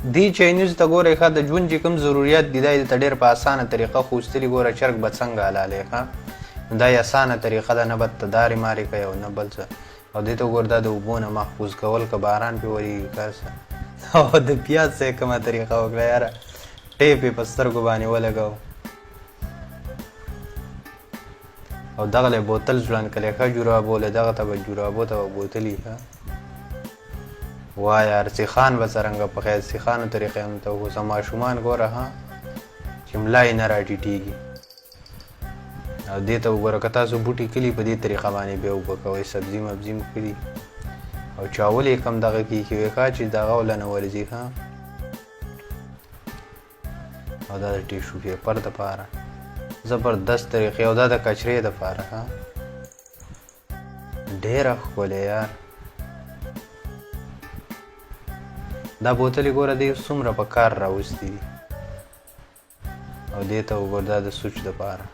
دې چاینیز ته ګورې ښه د ژوند چې کوم ضرورت دي دا یې ته ډېر په اسانه طریقه خوستلي ګوره چرګ به څنګه حلالې ښه نو دا یې اسانه طریقه ده نه به ته دارې مارې کوې او نه بل څه او دې ته وګوره دا د اوبو نه محفوظ کول که باران پرې ورېږي که څه او د پیاز څه یې کومه طریقه وکړه یاره ټیپ یې په سترګو باندې ولګو او دغه بوتل ځوړند کلی ښه جورابولی دغه ته به جورابو ته به بوتلي ښه وایه یار سیخان به څرنګه پخی د سیخانو طریقې هم ته وګوسه ماشومان ګوره ها چې ملا یې نه راټیټېږي او دې ته وګوره که تاسو بوټي کلي په دې طریقه باندې بیا اوبه کوئ سبزي مبزي مو کړي او چاول یې کم دغه کې ایښي وی ښه چې دغه وله نه ورځي ښه او دا د ټیشو پیپر دپاره زبردست طریقې او دا د کچرې دپاره ښه ډېره ښکلې یار دا بوتلې ګوره دې څومره په کار راوستي دي او دې ته وګوره دا د سوچ دپاره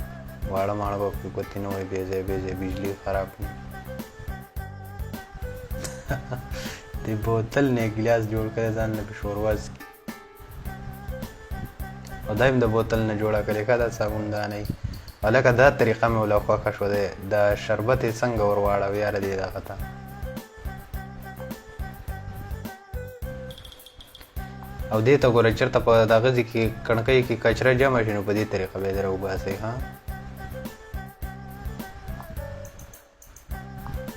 واړه ماړه به پرې ګوتې نه وای بې ځای بې ځای بجلي خراب کړي دې بوتل نه یې ګیلاس جوړ کړی ځان له پې شوروا څکي او دا هم د بوتل نه جوړه کړې ښه دا صابوندانۍ هلکه دا طریقه مې وله خوښه شوه دی د شربت یې څنګه ور واړوې یاره دې دغه ته او دې ته ګوره چېرته په دغه ځای کې کړکۍ کې کچره جمع شي نو په دې طریقه به یې در وباسئ ها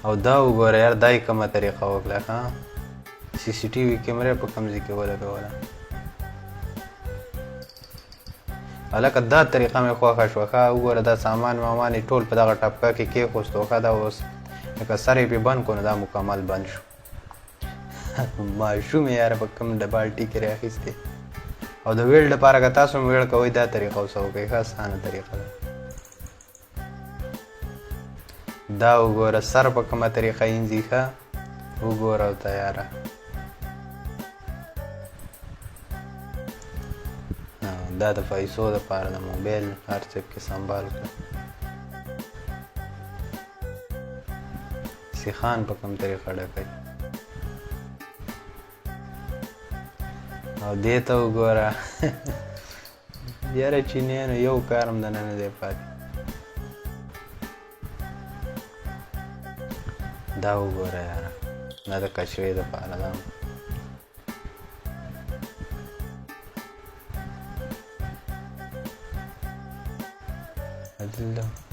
او دا وګوره یار دا یې کومه طریقه وکړه ښه سی سی ټي وي کیمرې په کوم ځای کې ولګوله هلکه دا طریقه مې خوښه شوه ښه وګوره دا سامان وامان یې ټول په دغه ټپکه کې کېښوستو ښه دا اوس لکه سر یې پرې بند کړو نو دا مکمل بند شو ماشوم یې یاره په کوم بالټي کې رااخیستې او د ویل دپاره که تاسو هم ویل کوئ دا طریقه اوسه وکئ ښه اسانه طریقه ده دا وګوره سر په کومه طریقه اینځي ښه وګوره ورته یاره دا د پیسو دپاره د موبایل هر څه پکې سنبال کړه سیخان په کوم طریقه ډکوي او دې ته وګوره یاره چینیانو یو کار هم دنه نه دی پاتې دا وګوره یاره دا د کچرې دپاره ده عدل ده